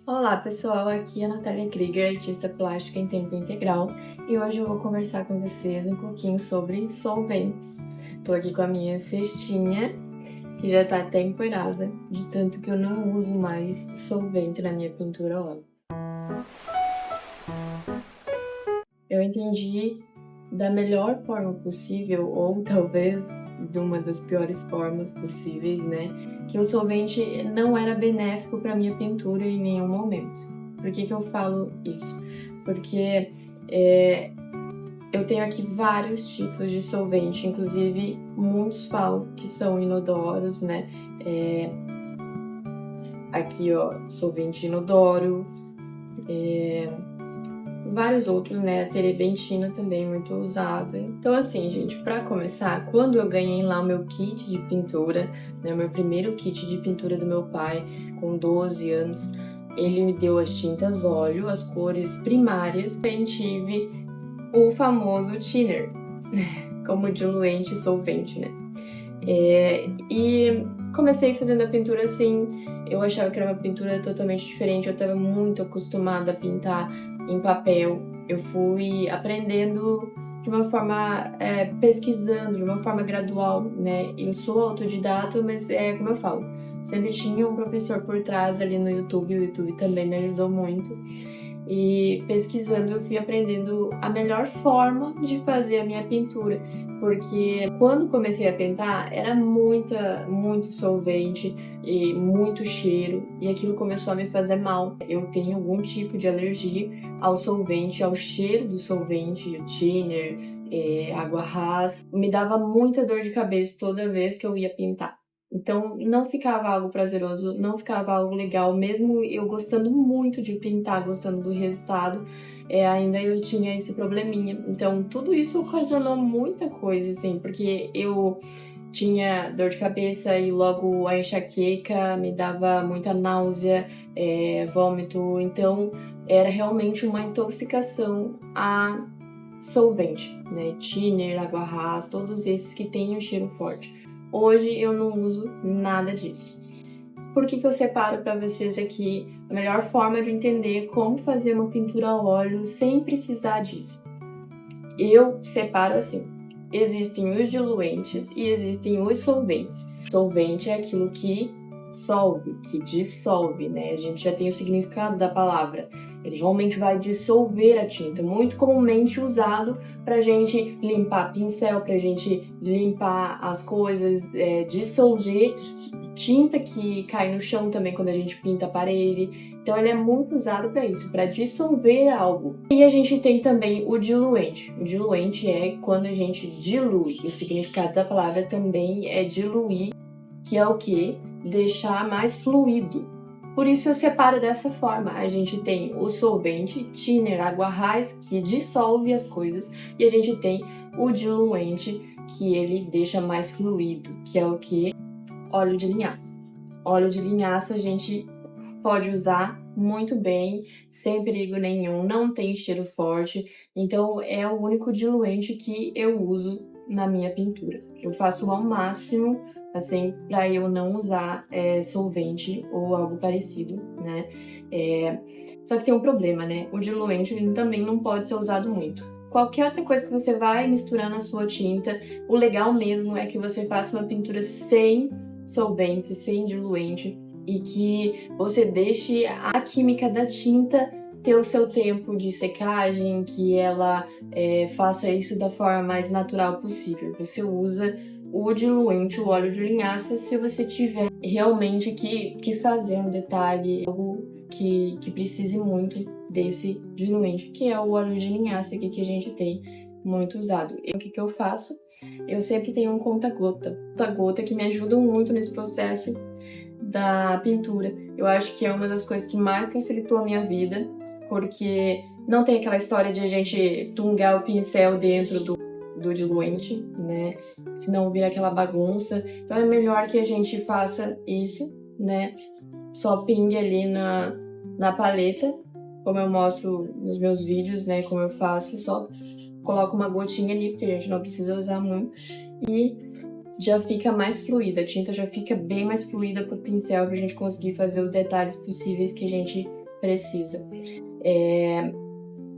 Olá pessoal, aqui é a Natália Krieger, artista plástica em tempo integral, e hoje eu vou conversar com vocês um pouquinho sobre solventes. Tô aqui com a minha cestinha, que já tá até empoeirada, de tanto que eu não uso mais solvente na minha pintura a óleo. Eu entendi da melhor forma possível, ou talvez de uma das piores formas possíveis, né? Que o solvente não era benéfico para minha pintura em nenhum momento. Por que eu falo isso? Porque eu tenho aqui vários tipos de solvente, inclusive muitos falam que são inodoros, né? Aqui, ó, solvente inodoro, vários outros, né? A terebentina também muito usada. Então, assim, gente, para começar, quando eu ganhei lá o meu kit de pintura, né? O meu primeiro kit de pintura do meu pai, com 12 anos, ele me deu as tintas óleo, as cores primárias. Também tive o famoso thinner, como diluente e solvente, né? E comecei fazendo a pintura assim, eu achava que era uma pintura totalmente diferente, eu estava muito acostumada a pintar em papel. Eu fui aprendendo de uma forma, pesquisando, de uma forma gradual, né? Eu sou autodidata, mas como eu falo, sempre tinha um professor por trás ali no YouTube, o YouTube também me ajudou muito. E pesquisando eu fui aprendendo a melhor forma de fazer a minha pintura, porque quando comecei a pintar era muito solvente e muito cheiro, e aquilo começou a me fazer mal. Eu tenho algum tipo de alergia ao solvente, ao cheiro do solvente, o thinner, água ras. Me dava muita dor de cabeça toda vez que eu ia pintar. Então não ficava algo prazeroso, não ficava algo legal, mesmo eu gostando muito de pintar, gostando do resultado, ainda eu tinha esse probleminha. Então tudo isso ocasionou muita coisa, assim, porque eu tinha dor de cabeça e logo a enxaqueca me dava muita náusea, vômito, então era realmente uma intoxicação a solvente, né? Thinner, água ras, todos esses que têm um cheiro forte. Hoje eu não uso nada disso. Por que eu separo para vocês aqui a melhor forma de entender como fazer uma pintura a óleo sem precisar disso? Eu separo assim. Existem os diluentes e existem os solventes. Solvente é aquilo que solve, que dissolve, né? A gente já tem o significado da palavra. Ele realmente vai dissolver a tinta, muito comumente usado pra gente limpar pincel, pra gente limpar as coisas, dissolver tinta que cai no chão também quando a gente pinta a parede. Então ele é muito usado para isso, para dissolver algo. E a gente tem também o diluente. O diluente é quando a gente dilui. O significado da palavra também é diluir, que é o que? Deixar mais fluido. Por isso eu separo dessa forma. A gente tem o solvente, thinner, água ras, que dissolve as coisas, e a gente tem o diluente, que ele deixa mais fluido, que é o que? Óleo de linhaça. Óleo de linhaça a gente pode usar muito bem, sem perigo nenhum, não tem cheiro forte, então é o único diluente que eu uso na minha pintura. Eu faço ao máximo, assim, para eu não usar solvente ou algo parecido, né? Só que tem um problema, né? O diluente ele também não pode ser usado muito. Qualquer outra coisa que você vai misturar na sua tinta, o legal mesmo é que você faça uma pintura sem solvente, sem diluente, e que você deixe a química da tinta ter o seu tempo de secagem, que ela faça isso da forma mais natural possível. Você usa o diluente, o óleo de linhaça, se você tiver realmente que fazer um detalhe, algo que precise muito desse diluente, que é o óleo de linhaça aqui que a gente tem muito usado. O que eu faço? Eu sempre tenho um conta-gota que me ajudam muito nesse processo da pintura. Eu acho que é uma das coisas que mais facilitou a minha vida, porque não tem aquela história de a gente tungar o pincel dentro do diluente, né? Senão vira aquela bagunça. Então é melhor que a gente faça isso, né? Só pingue ali na paleta, como eu mostro nos meus vídeos, né? Como eu faço, só coloco uma gotinha ali, porque a gente não precisa usar muito. E já fica mais fluida, a tinta já fica bem mais fluida pro pincel pra gente conseguir fazer os detalhes possíveis que a gente precisa.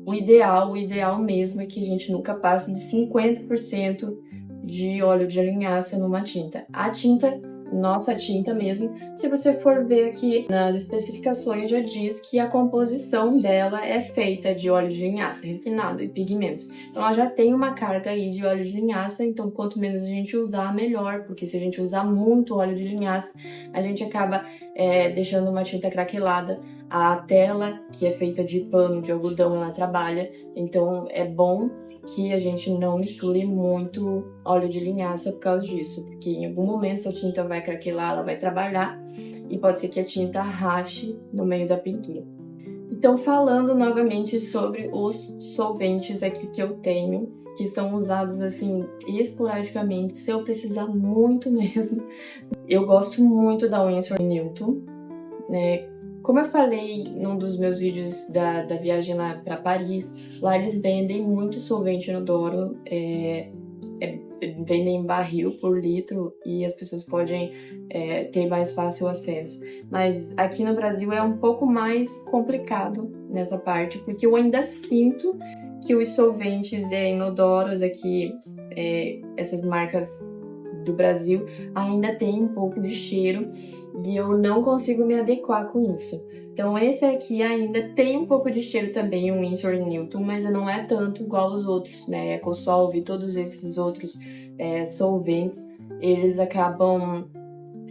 O ideal mesmo é que a gente nunca passe de 50% de óleo de linhaça numa tinta. A tinta, nossa tinta mesmo, se você for ver aqui nas especificações, já diz que a composição dela é feita de óleo de linhaça refinado e pigmentos. Então ela já tem uma carga aí de óleo de linhaça, então quanto menos a gente usar, melhor, porque se a gente usar muito óleo de linhaça, a gente acaba deixando uma tinta craquelada. A tela, que é feita de pano de algodão, ela trabalha, então é bom que a gente não misture muito óleo de linhaça por causa disso, porque em algum momento essa tinta vai craquelar, ela vai trabalhar e pode ser que a tinta rache no meio da pintura. Então, falando novamente sobre os solventes aqui que eu tenho, que são usados assim esporadicamente, se eu precisar muito mesmo. Eu gosto muito da Winsor Newton, né? Como eu falei num dos meus vídeos da viagem lá para Paris, lá eles vendem muito solvente inodoro, vendem em barril por litro e as pessoas podem ter mais fácil acesso. Mas aqui no Brasil é um pouco mais complicado nessa parte, porque eu ainda sinto que os solventes inodoros aqui, essas marcas do Brasil, ainda tem um pouco de cheiro e eu não consigo me adequar com isso. Então esse aqui ainda tem um pouco de cheiro também, o Winsor Newton, mas não é tanto igual os outros, né? EcoSolve, todos esses outros solventes, eles acabam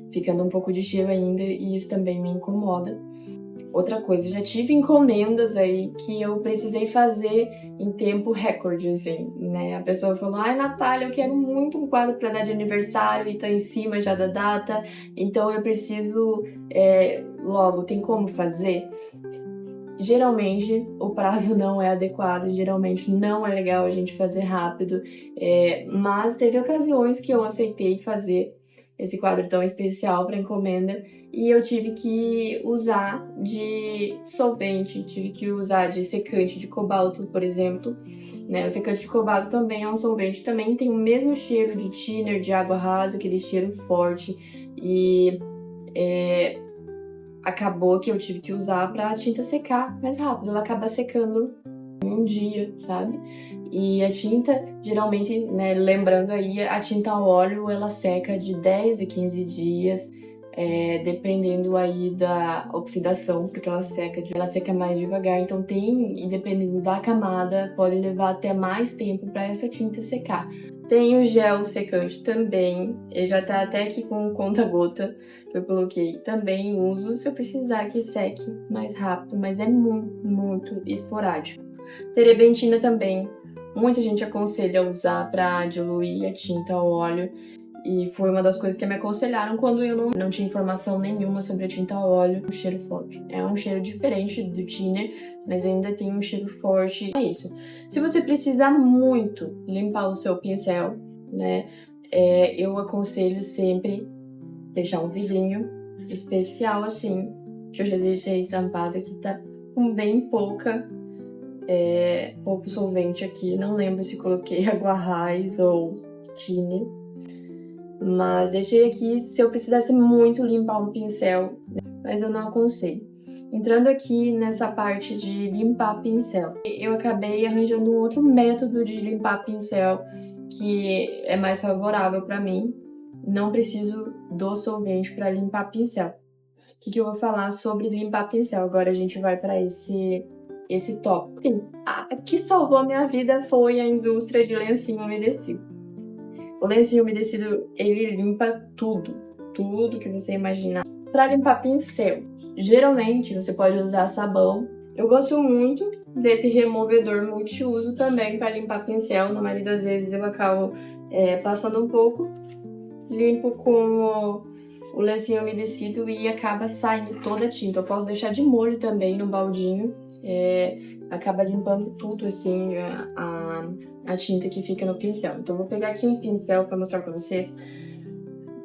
ficando um pouco de cheiro ainda e isso também me incomoda. Outra coisa, já tive encomendas aí que eu precisei fazer em tempo recorde, assim, né? A pessoa falou, ai, Natália, eu quero muito um quadro para dar de aniversário e tá em cima já da data, então eu preciso logo, tem como fazer? Geralmente o prazo não é adequado, geralmente não é legal a gente fazer rápido, mas teve ocasiões que eu aceitei fazer esse quadro tão especial para encomenda e eu tive que usar de solvente, tive que usar de secante de cobalto, por exemplo. Né? O secante de cobalto também é um solvente, também tem o mesmo cheiro de thinner, de água rasa, aquele cheiro forte e acabou que eu tive que usar para a tinta secar mais rápido, ela acaba secando em um dia, sabe? E a tinta, geralmente, né, lembrando aí, a tinta a óleo, ela seca de 10 a 15 dias, dependendo aí da oxidação, porque ela seca mais devagar, então e dependendo da camada, pode levar até mais tempo para essa tinta secar. Tem o gel secante também, ele já tá até aqui com conta-gota, que eu coloquei, também uso se eu precisar que seque mais rápido, mas é muito, muito esporádico. Terebentina também, muita gente aconselha a usar para diluir a tinta ao óleo e foi uma das coisas que me aconselharam quando eu não tinha informação nenhuma sobre a tinta a óleo. Um cheiro forte, é um cheiro diferente do thinner, mas ainda tem um cheiro forte. É isso. Se você precisar muito limpar o seu pincel, né, eu aconselho sempre deixar um vidrinho especial assim, que eu já deixei tampado aqui, tá com bem pouco solvente aqui, não lembro se coloquei água raiz ou thinner, mas deixei aqui se eu precisasse muito limpar um pincel, mas eu não aconselho. Entrando aqui nessa parte de limpar pincel, eu acabei arranjando um outro método de limpar pincel que é mais favorável para mim, não preciso do solvente para limpar pincel. O que eu vou falar sobre limpar pincel? Agora a gente vai para esse tópico. Sim, o que salvou a minha vida foi a indústria de lencinho umedecido. O lencinho umedecido, ele limpa tudo que você imaginar. Para limpar pincel, geralmente você pode usar sabão. Eu gosto muito desse removedor multiuso também para limpar pincel. Na maioria das vezes eu acabo passando um pouco, limpo com o lencinho umedecido e acaba saindo toda a tinta. Eu posso deixar de molho também no baldinho, acaba limpando tudo assim, a tinta que fica no pincel. Então eu vou pegar aqui um pincel para mostrar para vocês.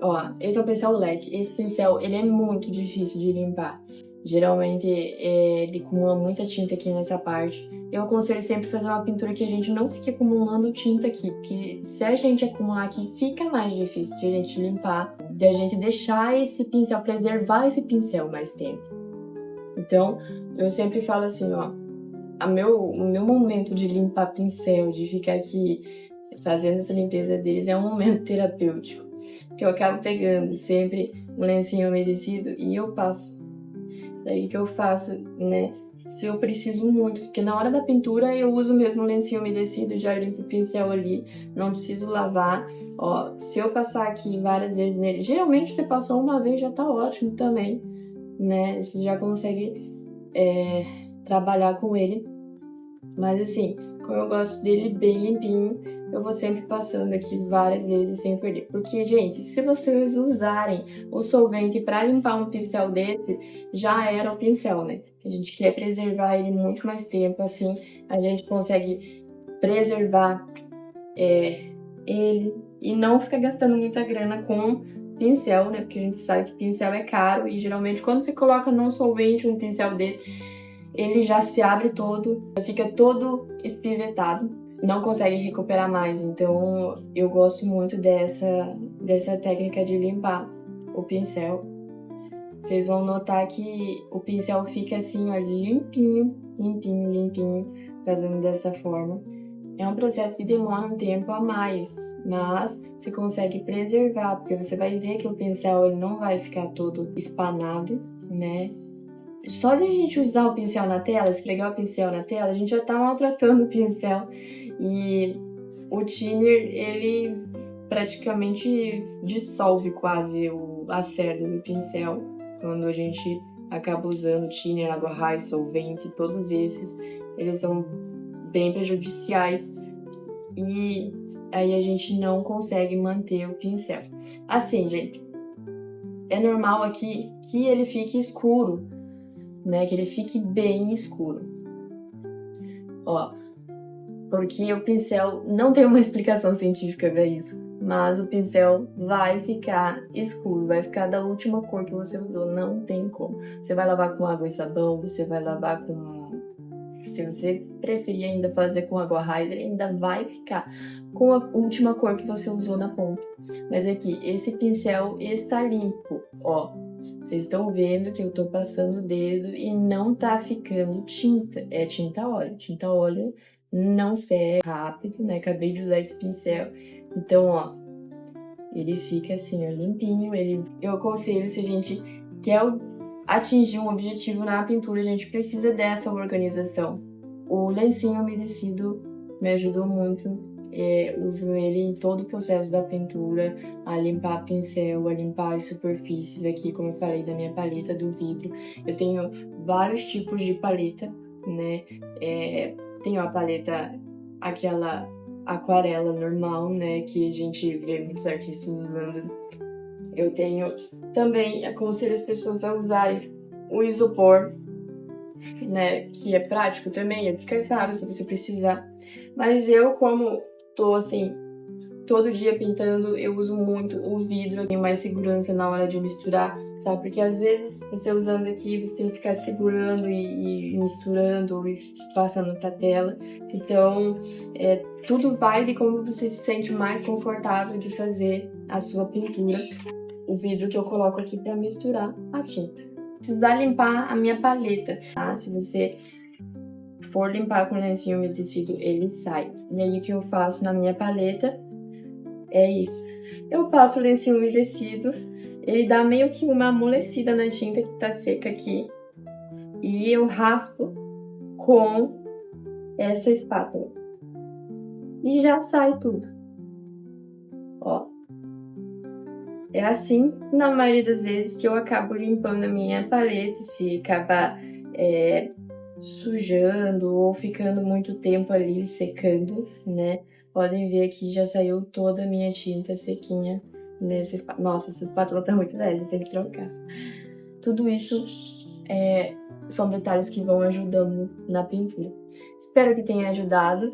Ó, esse é o pincel leque. Esse pincel, ele é muito difícil de limpar. Geralmente ele acumula muita tinta aqui nessa parte. Eu aconselho sempre fazer uma pintura que a gente não fique acumulando tinta aqui, porque se a gente acumular aqui, fica mais difícil de a gente limpar, de a gente deixar esse pincel, preservar esse pincel mais tempo. Então, Eu sempre falo assim, ó, o meu momento de limpar pincel, de ficar aqui fazendo essa limpeza deles é um momento terapêutico. Porque eu acabo pegando sempre um lencinho umedecido e eu passo. Daí que eu faço, né? Se eu preciso muito, porque na hora da pintura eu uso mesmo o lencinho umedecido, já limpo o pincel ali, não preciso lavar. Ó, se eu passar aqui várias vezes nele, geralmente você passou uma vez já tá ótimo também, né? Você já consegue trabalhar com ele. Mas assim, como eu gosto dele bem limpinho, eu vou sempre passando aqui várias vezes sem perder. Porque, gente, se vocês usarem o solvente para limpar um pincel desse, já era o pincel, né? A gente quer preservar ele muito mais tempo, assim a gente consegue preservar ele e não ficar gastando muita grana com pincel, né? Porque a gente sabe que pincel é caro e geralmente quando você coloca num solvente um pincel desse, ele já se abre todo, fica todo espivetado, não consegue recuperar mais. Então eu gosto muito dessa técnica de limpar o pincel. Vocês vão notar que o pincel fica assim, ó, limpinho, limpinho, limpinho, fazendo dessa forma. É um processo que demora um tempo a mais, mas você consegue preservar, porque você vai ver que o pincel ele não vai ficar todo espanado, né? Só de a gente usar o pincel na tela, esfregar o pincel na tela, a gente já tá maltratando o pincel. E o thinner, ele praticamente dissolve quase a cerda do pincel. Quando a gente acaba usando thinner, água raiz, solvente, todos esses, eles são bem prejudiciais. E aí a gente não consegue manter o pincel. Assim, gente, é normal aqui que ele fique escuro, né, que ele fique bem escuro. Ó, porque o pincel não tem uma explicação científica para isso, mas o pincel vai ficar escuro, vai ficar da última cor que você usou, não tem como. Você vai lavar com água e sabão, você vai lavar com... Se você preferir ainda fazer com água raiz, ele ainda vai ficar com a última cor que você usou na ponta. Mas aqui, esse pincel está limpo, ó. Vocês estão vendo que eu tô passando o dedo e não tá ficando tinta. É tinta óleo. Tinta óleo não seca rápido, né? Acabei de usar esse pincel. Então, ó, ele fica assim, ó, limpinho. Eu aconselho, se a gente quer atingir um objetivo na pintura, a gente precisa dessa organização. O lencinho umedecido me ajudou muito. Uso ele em todo o processo da pintura, a limpar pincel, a limpar as superfícies aqui, como eu falei, da minha paleta do vidro. Eu tenho vários tipos de paleta, né? Tenho a paleta, aquela aquarela normal, né? Que a gente vê muitos artistas usando. Eu tenho também, aconselho as pessoas a usarem o isopor, né? Que é prático também, é descartável se você precisar. Mas eu, como tô assim, todo dia pintando, eu uso muito o vidro, eu tenho mais segurança na hora de misturar, sabe? Porque às vezes você usando aqui, você tem que ficar segurando e misturando e passando pra tela. Então, tudo vai de como você se sente mais confortável de fazer a sua pintura. O vidro que eu coloco aqui pra misturar a tinta. Precisar limpar a minha paleta, tá? Se você for limpar com lencinho umedecido, ele sai. E aí o que eu faço na minha paleta é isso. Eu passo o lencinho umedecido, ele dá meio que uma amolecida na tinta que tá seca aqui. E eu raspo com essa espátula. E já sai tudo. Ó. É assim, na maioria das vezes, que eu acabo limpando a minha paleta, se acabar sujando ou ficando muito tempo ali secando, né? Podem ver aqui, já saiu toda a minha tinta sequinha nessa espátula. Nossa, essa espátula tá muito velha, tem que trocar. Tudo isso são detalhes que vão ajudando na pintura. Espero que tenha ajudado.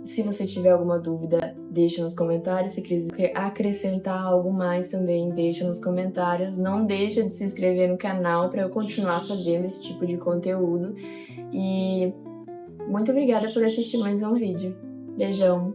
Se você tiver alguma dúvida, deixa nos comentários. Se quiser acrescentar algo mais também, deixa nos comentários. Não deixa de se inscrever no canal para eu continuar fazendo esse tipo de conteúdo. E muito obrigada por assistir mais um vídeo. Beijão!